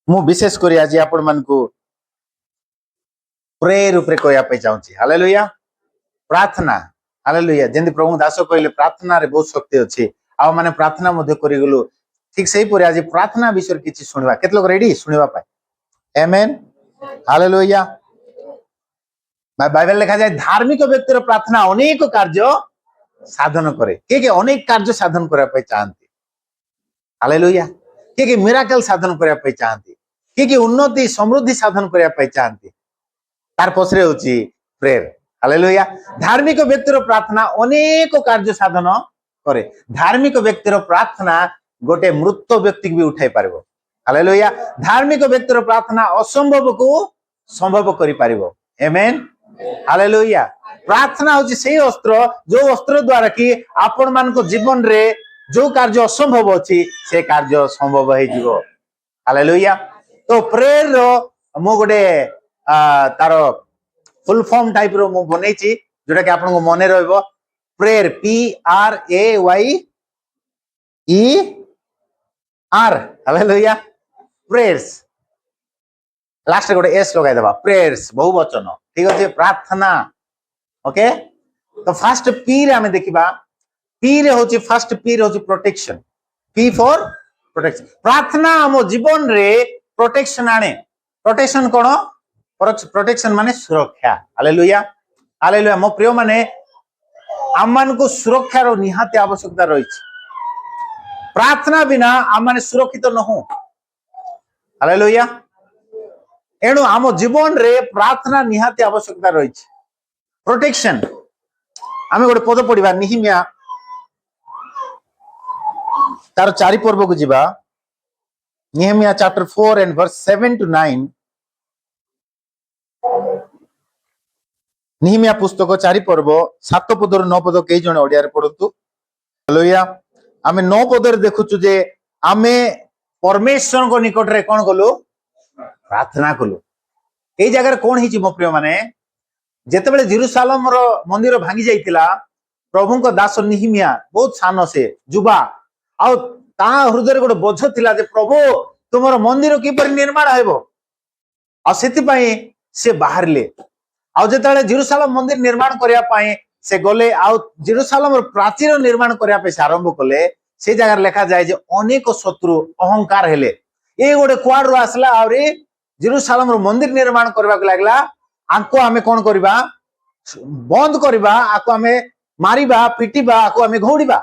मु विशेष करी आज आपण मानकु प्रेयर ऊपर कहया पे चाहूची। हालेलुया। प्रार्थना हालेलुया। जेंति प्रभु दास कहले प्रार्थना रे बहुत शक्ति अछि। आ माने प्रार्थना मध्ये करि गेलु ठीक सही परे आज प्रार्थना विषय किछि सुनबा। केत लोग रेडी सुनबा पाए? आमेन। हालेलुया। बाइबल लिखा जाय धार्मिक व्यक्तिर प्रार्थना अनेक कार्य साधन करे। के अनेक कार्य साधन करा पे चाहती। हालेलुया। के मिराकल साधन करा पे चाहती। के उन्नति समृद्धि साधन करा पे चाहती। तार पछरे होची प्रेयर। हालेलुया। धार्मिक व्यक्तिर प्रार्थना अनेक कार्य साधन करे। धार्मिक व्यक्तिर प्रार्थना गोटे मृत व्यक्ति भी उठाई पारिबो। हालेलुया। धार्मिक व्यक्तिर प्रार्थना असंभव को संभव करि पारिबो। आमेन। हालेलुया। प्रार्थना होची सेही अस्त्र जो अस्त्र द्वारा कि आपण मान को जीवन रे जो कार्य असंभव अछि से कार्य संभव हे जिवो। हालेलुया। तो प्रेयर रो मो गोटे तारो फुल फॉर्म टाइप रो मु बनेची जोटा कि आपन को मने रहबो। Prayer PRAYER। Hallelujah. Prayers last गोटे एस लगाई देबा। प्रेयर्स बहुवचन ठीक अछि। प्रार्थना ओके। तो फर्स्ट पी रे हमें देखिबा। पी रे होची फर्स्ट पी रे होची प्रोटेक्शन। P for protection. प्रार्थना हम जीवन रे प्रोटेक्शन आने। प्रोटेक्शन कोन? प्रोटेक्शन माने सुरक्षा। हालेलुया। हालेलुया। मो प्रिय माने आमान को सुरक्षा रो निहाती आवश्यकता रही। प्रार्थना बिना आम माने सुरक्षित न हो। हालेलुया। एणु आम जीवन रे प्रार्थना निहाती आवश्यकता रही। प्रोटेक्शन आमे गोटे पद पढ़िबा निहिमिया तार 4 पर्व को जिबा। निहिमिया चैप्टर 4 एंड वर्स 7 to 9। निहिमिया पुस्तक 4 पर्व 7 पद रु 9 पद कई जण ओडिया रे पढंतु। हालेलुया। आमे 9 पद रे देखुछु जे आमे परमेश्वर को निकट रे कोन गलु? प्रार्थना कलु। एई जगह रे कोन हिची मो प्रिय माने जेतेबेले जेरूशलेम रो मंदिर भांगी जाइतिला प्रभु को दास निहिमिया बहुत सान से जुबा आ ता हृदय गोटे बोझ थिला जे प्रभु तुमर मंदिर किपर निर्माण हेबो। आ सेति पई से बाहरले आ जेतेबेले जेरूशलेम मंदिर निर्माण करिया पई से गले आ जेरूशलेम प्राचीर निर्माण करिया पे आरंभ कले। से जगह लिखा जाय जे अनेक शत्रु अहंकार हेले। ए गोटे क्वाड रो आसला आउरी जेरूशलेम रो मंदिर निर्माण करबा लागला। आको आमे कोन करबा? बंद करबा। आको आमे मारिबा पिटिबा। आको आमे घोड़ीबा।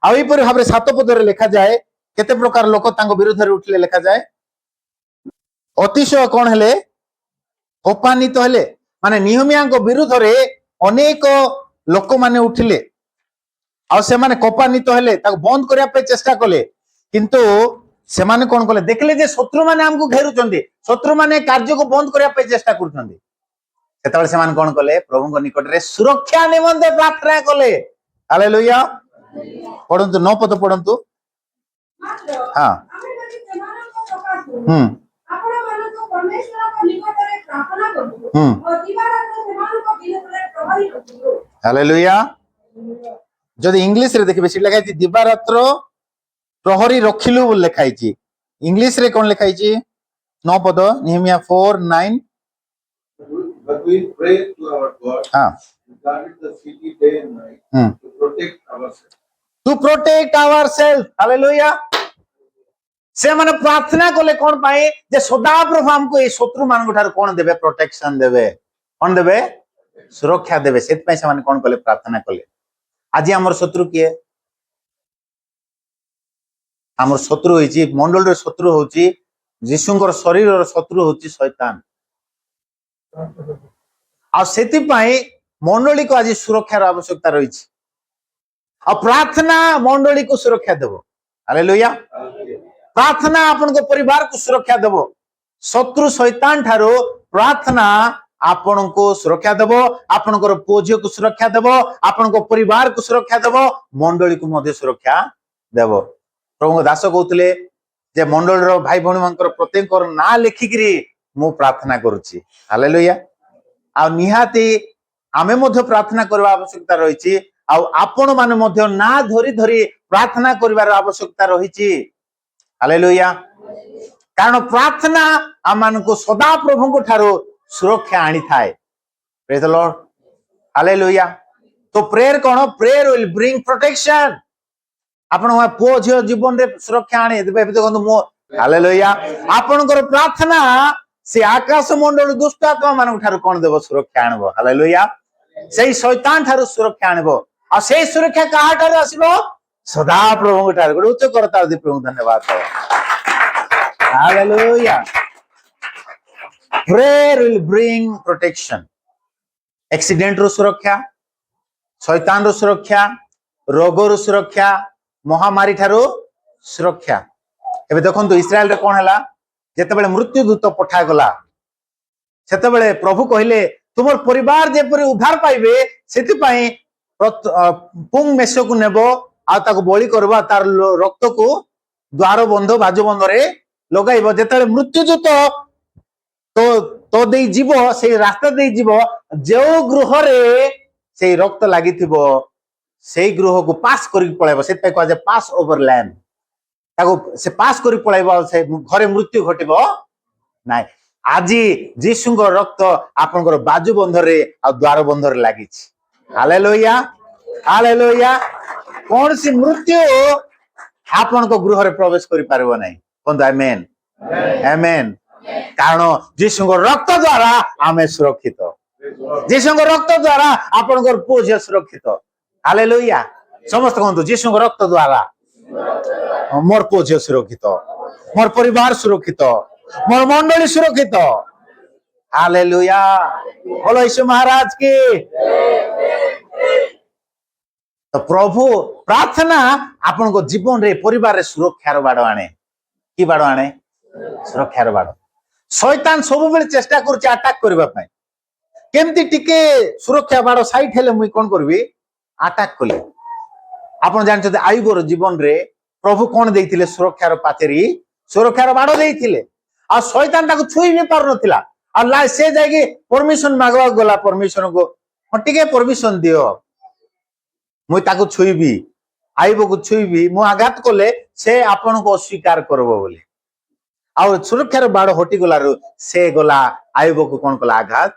आ एई परि भाबरे 7 पद रे लिखा जाय केते प्रकार लोक तांको विरोध रे उठले लिखा जाय अतिशय कोन हेले? कोपान्वित हेले। माने निहमिया को विरोध रे अनेक लोक माने उठिले आ से माने कोपान्वित हेले ताको बंद करिया पे चेष्टा कले। किंतु से माने कोन कले? देखले जे शत्रु माने हमको घेरुचंदी। शत्रु माने कार्य को बंद करिया पे चेष्टा करचंदी। सेतबेले से माने कोन कले? प्रभु को निकट रे सुरक्षा निमंते प्रार्थना कले। हालेलुया। पढंतु 9 पद पढंतु। हां हालेलुया। जदि इंग्लिश रे देखिबे सिट लिखाई दिवारात्र प्रहरी रखिलु बोल लिखाई छी। इंग्लिश रे कोन लिखाई छी? 9 पद निहमिया 4:9। But we pray to our God. Guarded the city day and night to protect ourselves. To protect ourselves. Hallelujah. से माने प्रार्थना कले कोन पाए? जे सदा प्रभु हमको ए शत्रु मान गुठार कोन देबे? प्रोटेक्शन देबे। कोन देबे? सुरक्षा देबे। सेत पई से माने कोन कले? प्रार्थना कले। आज हमर शत्रु किए? हमर शत्रु होईची मंडल रे शत्रु होची यीशुंकर शरीर रो शत्रु होची शैतान। आ सेति पई मंडली को आज सुरक्षा रो आवश्यकता रही। आ प्रार्थना मंडली को सुरक्षा देबो। हालेलुया। प्रार्थना आपन को परिवार को सुरक्षा देबो। शत्रु शैतान ठारो प्रार्थना आपन को सुरक्षा देबो। आपन को पोझियो को सुरक्षा देबो। आपन को परिवार को सुरक्षा देबो। मंडली को मध्ये सुरक्षा देबो। प्रभु दास कहउतले जे मंडल रो भाई भणी मानकर प्रत्येक को ना लिखिकरी मु प्रार्थना करूची। हालेलुया। आ निहाती आमे मध्ये प्रार्थना करबा आवश्यकता रहिछि। आ आपण माने मध्ये ना धरी धरी प्रार्थना करिवार आवश्यकता रहिछि। हालेलुया। कारण प्रार्थना आमको सदा प्रभु ठारू सुरक्षा आनी थाए प्रेज द लॉर्ड हालेलुया तो प्रेयर कौन प्रेयर विल ब्रिंग प्रोटेक्शन आपण पुओ झियो जीवन रे सुरक्षा आनी देखो मो हालेलुया आपनकर प्रार्थना से आकाश मंडल दुष्ट आत्मा मान ठारू कौन देव सुरक्षा आनबो हालेलुया सेही शैतान ठारू सुरक्षा आनबो आ सेही सुरक्षा कहा ठारू आसीबो सदा प्रभु ठारू गोटे उच्च करता दे प्रभु धन्यवाद hallelujah prayer will bring protection accident रो सुरक्षा शैतान रो सुरक्षा रोग रो सुरक्षा महामारी ठारू सुरक्षा एबे देखंतु इस्राएल रे कोन हला जेतेबेले मृत्यु दूत पठा गला सेतेबेले प्रभु कहिले तुमर परिवार जेपरि उद्धार पाइबे सेति पई पुंग मेसो को नेबो आ ताको बळी करबा तार रक्त को द्वार बंध बाजू बंध रे लगाइबो जेतेबेले मृत्यु दूत तो दे जीव से रास्ता दे जीव जो गृह रे से रक्त लागि थिबो से गृह को पास करि पळाइबो से कह जे पास ओवर लैंड ताको से पास करि पळाइबो से घरे मृत्यु घटिबो नाइ आजी जीसुंग रक्त आपनकर बाजू बंध रे आ द्वार बंध रे लागि छि हालेलुया हालेलुया कोन सी मृत्यु आपनको गृह रे प्रवेश करि पारबो नै कोन आमेन आमेन कारण जीशुंग रक्त द्वारा आमे सुरक्षित जीशुंग रक्त द्वारा आपनकर पुओ सुरक्षित हालेलुया समस्त कहंतु जीशुंग रक्त द्वारा मोर पुओ सुरक्षित मोर परिवार सुरक्षित मोर मंडली सुरक्षित हालेलुया बोलो यीशु महाराज की तो प्रभु प्रार्थना आपनको जीवन रे परिवार रे सुरक्षार बाड़ आने की बाड़ आने सुरक्षार बाड़ शैतान सब बेले चेष्टा करछि अटैक करबा पई केमती टिके सुरक्षा बाड़ साइड हेले मुई कोन करबी अटैक कले आपण जानछते आयुबर जीवन रे प्रभु कोन देइथिले सुरक्षार पाचेरी सुरक्षार बाड़ देइथिले आ शैतान ताको छुई भी पार नथिला आ ला से जाके परमिशन मागवा गला परमिशन को टिके परमिशन दियो मुई ताको छुईबी आयुब को छुईबी मु आघात कले से आपण को अस्वीकार करबो बोले आ सुरक्षार बाड़ हटी गलारु से गला आयुब को कोन कला आघात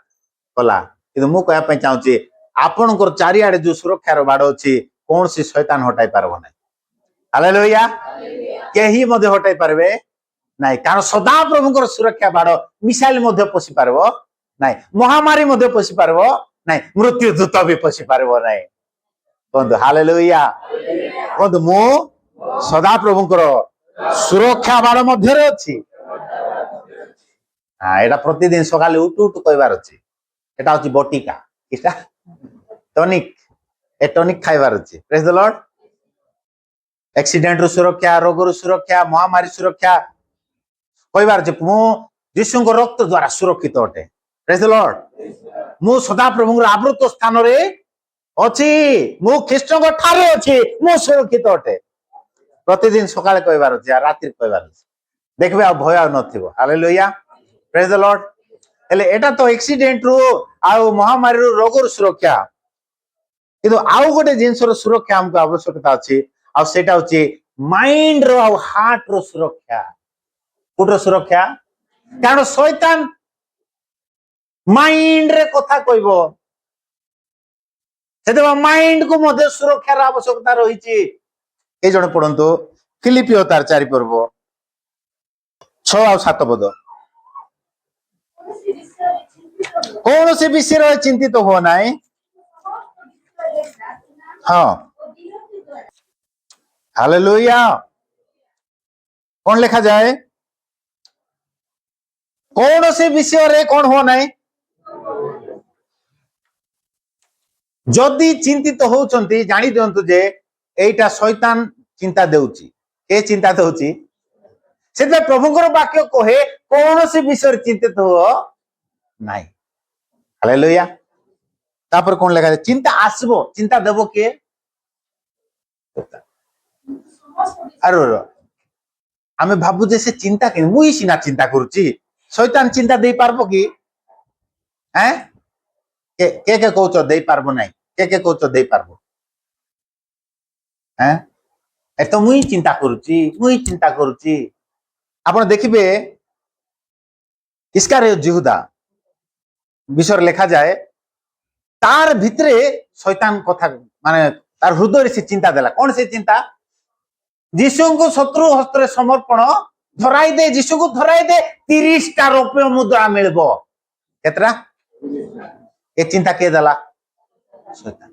कला किंतु मु कहया पई चाहूची आपनकर चारियाडे जो सुरक्षार बाड़ अछि कोन सी शैतान हटाई पारबो नै हालेलुया केही मध्ये हटाई पारबे नै कारण सदा प्रभुकर सुरक्षा बाड़ मिसाइल मध्ये पसी पारबो नै महामारी मध्ये पसी पारबो नै मृत्यु दूत भी पसी पारबो नै बंधु हालेलुया बंधु मु सदा प्रभुकर सुरक्षा बाड़ मध्ये रे अछि हां एटा प्रतिदिन सकाले उठ उठ कहबार अछि एटा अछि बटिका इटा टॉनिक ए टॉनिक खाइबार अछि प्रेज द लॉर्ड एक्सीडेंट रो सुरक्षा रोग रो सुरक्षा महामारी सुरक्षा कहबार अछि मु यीशुंक रक्त द्वारा सुरक्षित अटे प्रेज द लॉर्ड मु सदा प्रभुर आवृत स्थान रे अछि मु ख्रीष्टक ठारे अछि मु सुरक्षित अटे प्रतिदिन सकाले कहबार अछि आ रात्रि कहबार अछि देखबे आ भय आ नथिबो हालेलुया प्रेज द लॉर्ड एले एटा तो एक्सीडेंट रो आ महामारी रो रोग रो सुरक्षा किंतु आउ गोटे जिंस रो सुरक्षा हमको आवश्यकता अछि आ सेटा होछि माइंड रो आ हार्ट रो सुरक्षा कुटर सुरक्षा कारण शैतान माइंड रे कथा कहबो सेते माइंड को मध्ये सुरक्षा रो आवश्यकता रहिछि ए जण पढंतु फिलिपियो तार 4 पर्व 6 और 7 पद कौन से विषय रे चिंतित हो नाई हाँ हालेलुया कौन लिखा जाए कौन से विषय रे कौन हो नाई जदि चिंतित होउचंती जानि दियंतु जे एटा शैतान चिंता देउची ए चिंता देउची सेते प्रभुଙ୍କର वाक्य कहे कौन से विषय चिंतित हो नाही हालेलुया तापर कोन लेखा चिंता आसबो चिंता देबो के अरे आमे भाबु जे से चिंता के मुई सिना चिंता करूची शैतान चिंता दे पारबो की हैं के कहउचो दे पारबो नाही के कहउचो दे पारबो हैं ए तो मुई चिंता करूची आपण देखिबे इस्कारियोत जिहुदा विषय लेखा जाए तार भितरे शैतान कथा माने तार हृदय से चिंता देला कौन से चिंता जीशु को शत्रु हस्ते समर्पण धराई दे जीशु को धराई दे 30टा रौप्य मुद्रा मिलबो केतरा ए चिंता के देला शैतान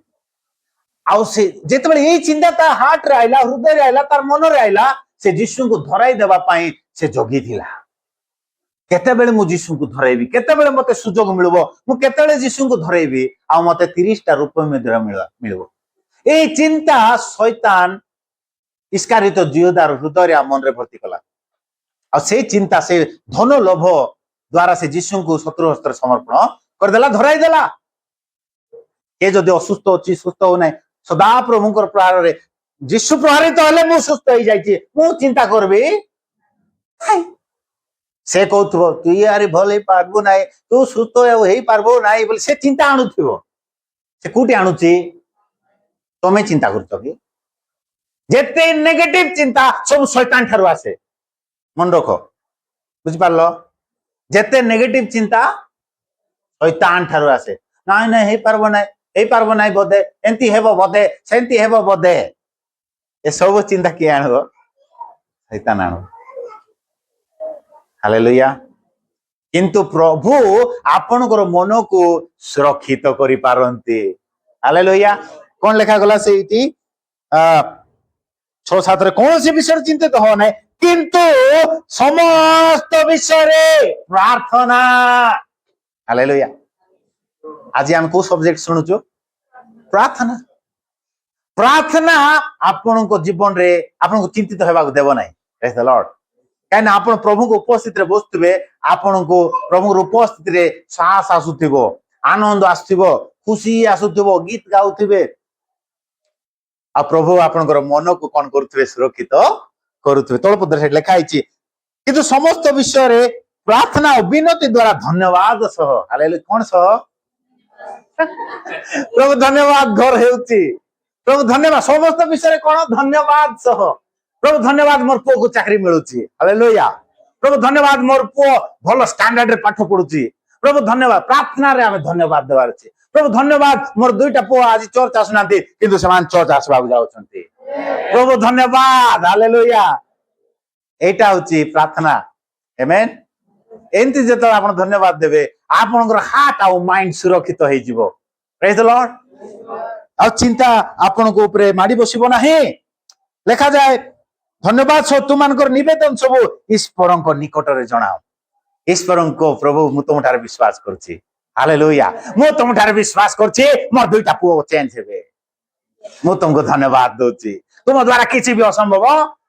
आउ से जेतबेले ए चिंता ता हार्ट रे आइला हृदय रे आइला तार मन रे आइला से जीशु को धराई देबा पाई से जोगी थिला केतेबेले मु जीशु को धराइबी केतेबेले मते सुजोग मिलबो मु केतेबेले जीशु को धराइबी आ मते 30टा रौप्य मुद्रा मिलबो ए चिंता शैतान इस्कारियोत जिहुदार हृदय रे मन रे भर्ती कला आ से चिंता से धन लोभ द्वारा से जीशु को शत्रु हस्ते समर्पण कर देला धराई देला के जदि असुस्थ अछि सुस्थ हो नै सदा प्रभुकर प्रहार रे जीशु प्रहारित होले मु सुस्थ हो जाइछि मु चिंता करबी से कहथबो तू यार भले पारबो नै तू सुस्थ हेई पारबो नै बोले से चिंता आणुथिबो से कोठी आणुछि तमे चिंता करतो कि जेते नेगेटिव चिंता सब शैतान ठारु आसे मन रखो बुझ पारलो जेते नेगेटिव चिंता शैतान ठारु आसे नाइ नाइ हेई पारबो नाइ बोधे एंती हेबो बोधे सेंती हेबो बोधे ए सब चिंता के आनबो शैतान आनबो हालेलुया किंतु प्रभु आपनकर मन को सुरक्षित करि पारंती हालेलुया कोन लेखा गला सेठी 6-7 रे कौन से विषय चिंतित हो नै किंतु समस्त विषय रे प्रार्थना हालेलुया आज हम को सब्जेक्ट सुनुचो प्रार्थना प्रार्थना आपन को जीवन रे आपन को चिंतित हेबा को देबो नै प्रेज द लॉर्ड काहे ना आपन प्रभु को उपस्थित रे बसतबे आपन को प्रभु रो उपस्थित रे साहस आसुथिबो आनंद आसुथिबो खुशी आसुथिबो गीत गाउथिबे आ प्रभु आपनकर मन को कोन करूथिबे सुरक्षित करूथिबे तळपद रे लेखा आइछि किंतु समस्त विषय रे प्रार्थना और विनती द्वारा धन्यवाद सह हालेलुया कोन सह प्रभु धन्यवाद घर हेउछि प्रभु धन्यवाद समस्त विषय रे कोन धन्यवाद सह प्रभु धन्यवाद मोर पो को चाकरी मिलुछि हालेलुया प्रभु धन्यवाद मोर पो भलो स्टैंडर्ड रे पाठ पढुछि प्रभु धन्यवाद प्रार्थना रे हमें धन्यवाद देवार अछि प्रभु धन्यवाद मोर दुईटा पो आज चर्च आसुनांती किंतु समान चर्च आसबाक जाउछंती प्रभु धन्यवाद हालेलुया एटा होची प्रार्थना आमेन एंती जेतो आपण धन्यवाद देबे आपनकर हार्ट आ माइंड सुरक्षित होई जिवो प्रेज द लॉर्ड आ चिंता आपण को ऊपर माडी बसिबो नाही लेखा जाय धन्यवाद सो तुमानकर निवेदन सब ईश्वरन को निकट रे जणाओ ईश्वरन को प्रभु मु तुमठार विश्वास करछि हालेलुया मु तुमठार विश्वास करछि मोर दुईटा पुओ चेंज हेबे मु तुमको धन्यवाद दोछि तुम द्वारा किछि भी असंभव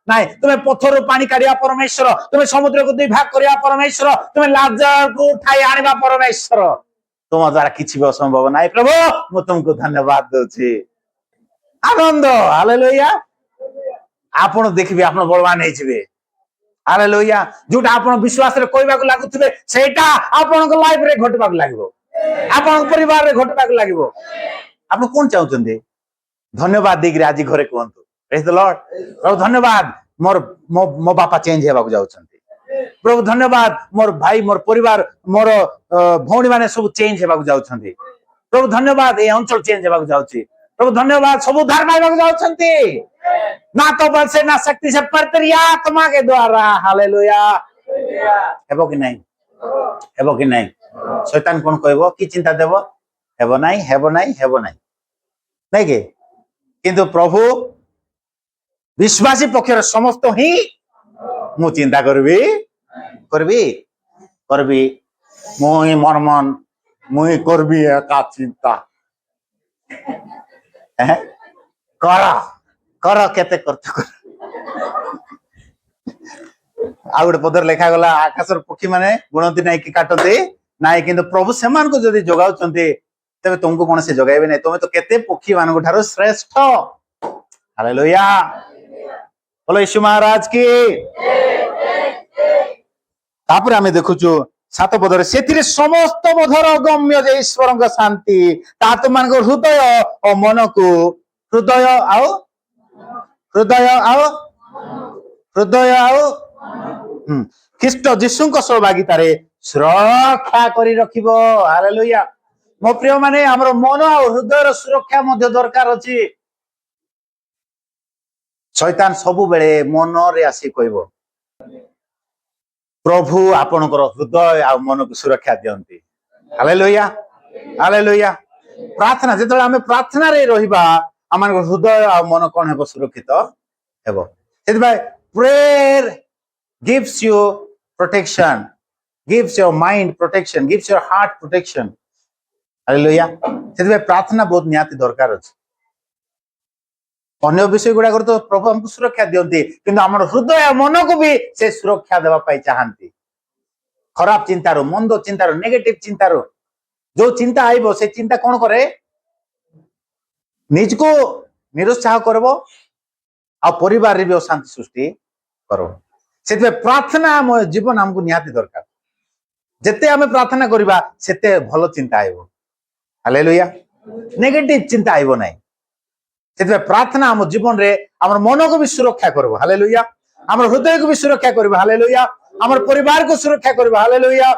नाही तुमे पत्थर पानी काढिया परमेश्वर तुमे समुद्र को दुई भाग करिया परमेश्वर तुमे लाजर को उठाई आनिबा परमेश्वर तुम द्वारा किछि भी असंभव नाही प्रभु मु तुमको धन्यवाद दोछि आनंद हालेलुया आपण देखिबे आपण बलवान हे जिवे हालेलुया जोटा आपण विश्वास रे कहबा को लागुथिबे सेटा आपण को लाइफ रे घटबा को लागबो आपण परिवार रे घटबा को लागबो आपण कोन चाहउछन्ते धन्यवाद देगिरे आज घरे कहंतु प्रेज द लॉर्ड प्रभु धन्यवाद मोर मो बापा चेंज हेबा को जाउछन्ते प्रभु धन्यवाद मोर भाई मोर परिवार मोर भौणी माने सब चेंज हेबा को जाउछन्ते प्रभु धन्यवाद ए अंचल चेंज हेबा को जाउछि प्रभु धन्यवाद सब उद्धार पाइबा को जाउछन्ते ना तो बल से ना शक्ति से पर तेरी आत्मा के द्वारा हालेलुया हेबो कि नहीं शैतान कोन कहबो कि चिंता देबो हेबो नहीं नहीं के किंतु प्रभु विश्वासी पक्षर समस्त ही मु चिंता करबी मुई मर्मन मुई करबी का चिंता कर केते करते आ गोटे पदर लेखा गला आकाशर पक्षी माने गुणती नाई कि काटते नाई किंतु प्रभु सेमान को जदि जगाउचंती तबे तुमको कोन से जगाइबे नै तुमे तो केते पक्षी मान को ठारो श्रेष्ठ हालेलुया बोलो यीशु महाराज की तापर हमें देखुछु 7 पदर सेथिरे समस्त मधुर गम्य जे ईश्वरन का शांति तात मान को हृदय और मन को हृदय आओ ଖ୍ରୀଷ୍ଟ ଯୀଶୁଙ୍କ ସହଭାଗିତାରେ ସୁରକ୍ଷା କରି ରଖିବ। ହାଲେଲୁୟା। ମୋ ପ୍ରିୟ ମାନେ ଆମର ମନ ଆଉ ହୃଦୟର ସୁରକ୍ଷା ମଧ୍ୟ ଦରକାର ଅଛି। ଶୈତାନ ସବୁବେଳେ ମନରେ ଆସି କହିବ, ପ୍ରଭୁ ଆପଣଙ୍କର ହୃଦୟ ଆଉ ମନକୁ ସୁରକ୍ଷା ଦିଅନ୍ତି। Hallelujah hallelujah. ପ୍ରାର୍ଥନା, ଯେତେବେଳେ ଆମେ ପ୍ରାର୍ଥନାରେ ରହିବା ଆମମାନଙ୍କ ହୃଦୟ ଆଉ ମନ କଣ ହେବ? ସୁରକ୍ଷିତ ହେବ। ସେଥିପାଇଁ prayer gives you protection, gives your mind protection, gives your heart protection. Hallelujah. ସେଥିପାଇଁ ପ୍ରାର୍ଥନା ବହୁତ ନିହାତି ଦରକାର ଅଛି। ଅନ୍ୟ ବିଷୟ ଗୁଡାକର ତ ପ୍ରଭୁ ଆମକୁ ସୁରକ୍ଷା ଦିଅନ୍ତି, କିନ୍ତୁ ଆମର ହୃଦୟ ମନକୁ ବି ସେ ସୁରକ୍ଷା ଦେବା ପାଇଁ ଚାହାନ୍ତି। ଖରାପ ଚିନ୍ତାରୁ, ମନ୍ଦ ଚିନ୍ତାରୁ, ନେଗେଟିଭ ଚିନ୍ତାରୁ ଯୋଉ ଚିନ୍ତା ଆଇବ ସେ ଚିନ୍ତା କଣ କରେ? ନିଜକୁ ନିରୁତ୍ସାହ କରିବ ଆଉ ପରିବାରରେ ବି ଅଶାନ୍ତି ସୃଷ୍ଟି କରିବ। ସେଥିପାଇଁ ପ୍ରାର୍ଥନା ଆମ ଜୀବନ ଆମକୁ ନିହାତି ଦରକାର। ଯେତେ ଆମେ ପ୍ରାର୍ଥନା କରିବା ସେତେ ଭଲ ଚିନ୍ତା ଆଇବ। ହାଲେଲୁୟା। ନେଗେଟିଭ ଚିନ୍ତା ଆଇବ ନାହିଁ। ସେଥିପାଇଁ ପ୍ରାର୍ଥନା ଆମ ଜୀବନରେ ଆମର ମନକୁ ବି ସୁରକ୍ଷା କରିବ। ହାଲେଲୁୟା। ଆମର ହୃଦୟକୁ ବି ସୁରକ୍ଷା କରିବ। ହାଲେଲୁୟା। ଆମର ପରିବାରକୁ ସୁରକ୍ଷା କରିବ। ହାଲେଲୁୟା।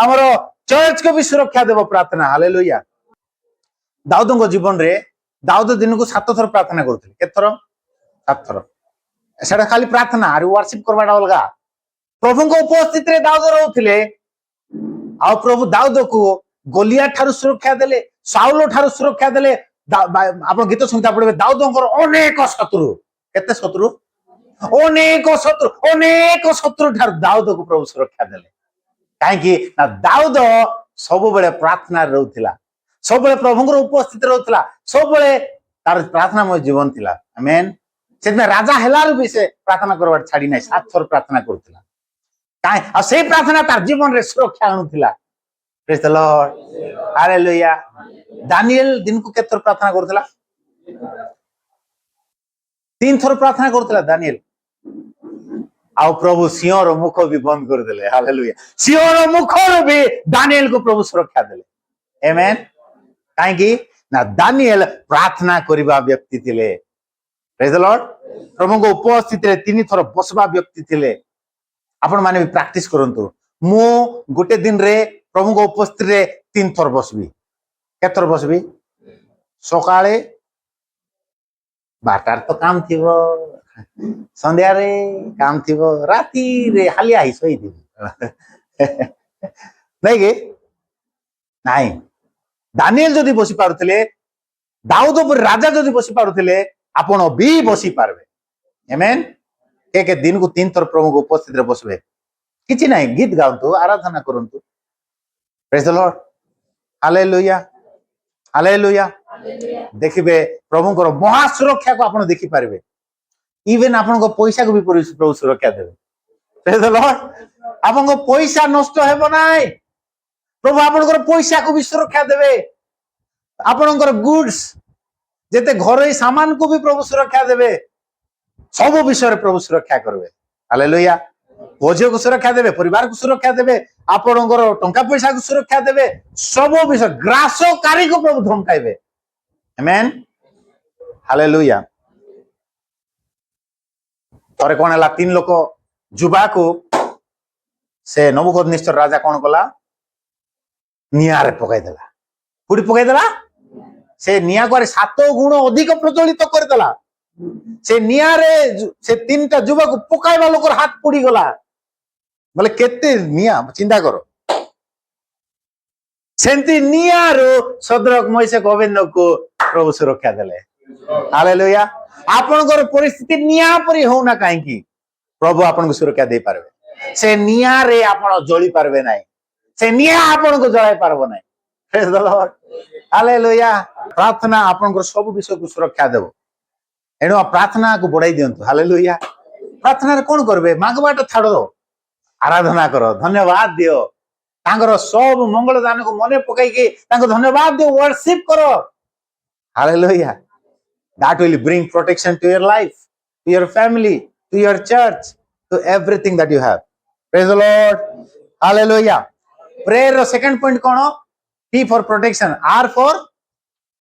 ଆମର ଚର୍ଚ୍ଚକୁ ବି ସୁରକ୍ଷା ଦେବ ପ୍ରାର୍ଥନା। ହାଲେଲୁୟା। ଦାଉଦଙ୍କ ଜୀବନରେ ଦାଉଦ ଦିନକୁ 7 ଥର ପ୍ରାର୍ଥନା କରୁଥିଲେ। କେତେ ଥର? 7 ଥର। ସେଟା ଖାଲି ପ୍ରାର୍ଥନା ଆରେ ୱାର୍ସିପ କରବାଟା ଅଲଗା। ପ୍ରଭୁଙ୍କ ଉପସ୍ଥିତିରେ ଦାଉଦ ରହୁଥିଲେ ଆଉ ପ୍ରଭୁ ଦାଉଦକୁ ଗୋଲିଆତ ଠାରୁ ସୁରକ୍ଷା ଦେଲେ, ସାଉଲ ଠାରୁ ସୁରକ୍ଷା ଦେଲେ। ଆପଣ ଗୀତ ଶୁଣିତା ପଡିବେ, ଦାଉଦଙ୍କର ଅନେକ ଶତ୍ରୁ। କେତେ ଶତ୍ରୁ? ଅନେକ ଶତ୍ରୁ ଠାରୁ ଦାଉଦକୁ ପ୍ରଭୁ ସୁରକ୍ଷା ଦେଲେ। କାହିଁକି ନା ଦାଉଦ ସବୁବେଳେ ପ୍ରାର୍ଥନାରେ ରହୁଥିଲା, ସବୁବେଳେ ପ୍ରଭୁଙ୍କର ଉପସ୍ଥିତି ରହୁଥିଲା, ସବୁବେଳେ ତାର ପ୍ରାର୍ଥନାମୟ ଜୀବନ ଥିଲା। ଆମେନ୍। ସେଥିପାଇଁ ରାଜା ହେଲାରୁ ବି ସେ ପ୍ରାର୍ଥନା କରିବାର ଛାଡି ନାହିଁ। 7 ଥର ପ୍ରାର୍ଥନା କରୁଥିଲା। କାହିଁ? ଆଉ ସେଇ ପ୍ରାର୍ଥନା ତାର ଜୀବନରେ ସୁରକ୍ଷା ଆଣୁଥିଲା। ପ୍ରେଜ୍ ଦ ଲର୍ଡ। ହାଲେଲୁୟା। ଦାନିଏଲ ଦିନକୁ କେତେ ଥର ପ୍ରାର୍ଥନା କରୁଥିଲା? 3 ଥର ପ୍ରାର୍ଥନା କରୁଥିଲା ଦାନିଏଲ। ଆଉ ପ୍ରଭୁ ସିଂହର ମୁଖ ବି ବନ୍ଦ କରିଦେଲେ। ହାଲେଲୁୟା। ସିଂହର ମୁଖରୁ ବି ଦାନିଏଲକୁ ପ୍ରଭୁ ସୁରକ୍ଷା ଦେଲେ। ଆମେନ୍। କାହିଁକି ନା ଦାନିଏଲ ପ୍ରାର୍ଥନା କରିବା ବ୍ୟକ୍ତି ଥିଲେ। ପ୍ରେଜ୍ ଦ ଲର୍ଡ। ପ୍ରଭୁଙ୍କ ଉପସ୍ଥିତିରେ 3 ଥର ବସିବା ବ୍ୟକ୍ତି ଥିଲେ। ଆପଣ ମାନେ ବି ପ୍ରାକ୍ଟିସ କରନ୍ତୁ। ମୁଁ ଗୋଟେ ଦିନରେ ପ୍ରଭୁଙ୍କ ଉପସ୍ଥିତିରେ 3 ଥର ବସିବି। କେତେ ଥର ବସିବି? ସକାଳେ 12ଟାରେ ତ କାମ ଥିବ, ସନ୍ଧ୍ୟାରେ କାମ ଥିବ, ରାତିରେ ହାଲିଆ ହେଇ ଶୋଇଥିବି। ନାଇଁ କି? ନାଇଁ। ଦାନିଏଲ ଯଦି ବସି ପାରୁଥିଲେ, ଦାଉଦ ପରି ରାଜା ଯଦି ବସି ପାରୁଥିଲେ, ଆପଣ ବି ବସି ପାରିବେ। ଆମେନ୍। କେ ଦିନକୁ 3 ଥର ପ୍ରଭୁଙ୍କ ଉପସ୍ଥିତିରେ ବସିବେ। କିଛି ନାହିଁ, ଗୀତ ଗାଆନ୍ତୁ, ଆରାଧନା କରନ୍ତୁ। ପ୍ରେଜ୍ ଦ ଲର୍ଡ। Hallelujah hallelujah. ଦେଖିବେ ପ୍ରଭୁଙ୍କର ମହା ସୁରକ୍ଷାକୁ ଆପଣ ଦେଖିପାରିବେ। ଇଭେନ ଆପଣଙ୍କ ପଇସାକୁ ବି ପ୍ରଭୁ ସୁରକ୍ଷା ଦେବେ। ପ୍ରେଜ୍ ଦ ଲର୍ଡ। ଆପଣଙ୍କ ପଇସା ନଷ୍ଟ ହେବ ନାହିଁ। ପ୍ରଭୁ ଆପଣଙ୍କର ପଇସାକୁ ବି ସୁରକ୍ଷା ଦେବେ। ଆପଣଙ୍କର ଗୁଡସ୍, ଯେତେ ଘରୋଇ ସାମାନକୁ ବି ପ୍ରଭୁ ସୁରକ୍ଷା ଦେବେ। ସବୁ ବିଷୟରେ ପ୍ରଭୁ ସୁରକ୍ଷା କରିବେ। ହାଲେଲୁୟା। ବୋଝକୁ ସୁରକ୍ଷା ଦେବେ, ପରିବାରକୁ ସୁରକ୍ଷା ଦେବେ, ଆପଣଙ୍କର ଟଙ୍କା ପଇସାକୁ ସୁରକ୍ଷା ଦେବେ। ସବୁ ବିଷୟ ଗ୍ରାସକାରୀକୁ ପ୍ରଭୁ ଧମକାଇବେ। ଆମେନ୍। ହାଲେଲୁୟା। ଥରେ କଣ ହେଲା, 3 ଲୋକ ଯୁବାକୁ ସେ ନବୁକଦନେସ୍ୱର ରାଜା କଣ କଲା? ନିଆଁରେ ପକାଇଦେଲା। କୋଉଠି ପକାଇଦେଲା? ସେ ନିଆଁକୁ 7 ଗୁଣ ଅଧିକ ପ୍ରଜ୍ୱଳିତ କରିଦେଲା। ସେ ନିଆଁରେ ସେ 3ଟା ଯୁବକ ପକାଇବା ଲୋକର ହାତ ପୋଡିଗଲା। ବୋଲେ କେତେ ନିଆଁ, ଚିନ୍ତା କର। ସେମିତି ନିଆଁରୁ ସଦ୍ରକ, ମେଷକ, ଅବେଦନେଗୋକୁ ପ୍ରଭୁ ସୁରକ୍ଷା ଦେଲେ। ହାଲେଲୁୟା। ଆପଣଙ୍କର ପରିସ୍ଥିତି ନିଆଁ ପରି ହଉନା କାହିଁକି, ପ୍ରଭୁ ଆପଣଙ୍କୁ ସୁରକ୍ଷା ଦେଇପାରିବେ। ସେ ନିଆଁରେ ଆପଣ ଜଳି ପାରିବେ ନାହିଁ। ସେ ନିଆଁ ଆପଣଙ୍କୁ ଜଳାଇ ପାରିବ ନାହିଁ। ପ୍ରେଜ୍ ଦ ଲର୍ଡ। ହାଲେଲୁୟା। ପ୍ରାର୍ଥନା ଆପଣଙ୍କର ସବୁ ବିଷୟକୁ ସୁରକ୍ଷା ଦେବ। ଏଣୁ ପ୍ରାର୍ଥନାକୁ ବଢାଇ ଦିଅନ୍ତୁ। ହାଲେଲୁୟା। ପ୍ରାର୍ଥନାରେ କଣ କରିବେ? ମାଗବାଟା ଛାଡ, ଆରାଧନା କର, ଧନ୍ୟବାଦ ଦିଅ। ତାଙ୍କର ସବୁ ମଙ୍ଗଳ ଦାନକୁ ମନେ ପକାଇକି ତାଙ୍କୁ ଧନ୍ୟବାଦ ଦିଅ, ୱାର୍ସିପ କର। Hallelujah. That will bring protection to your life, to your family, to your church, to everything that you have. Praise the Lord. Hallelujah. Prayer ର ସେକେଣ୍ଡ ପଏଣ୍ଟ କଣ? P for protection, R for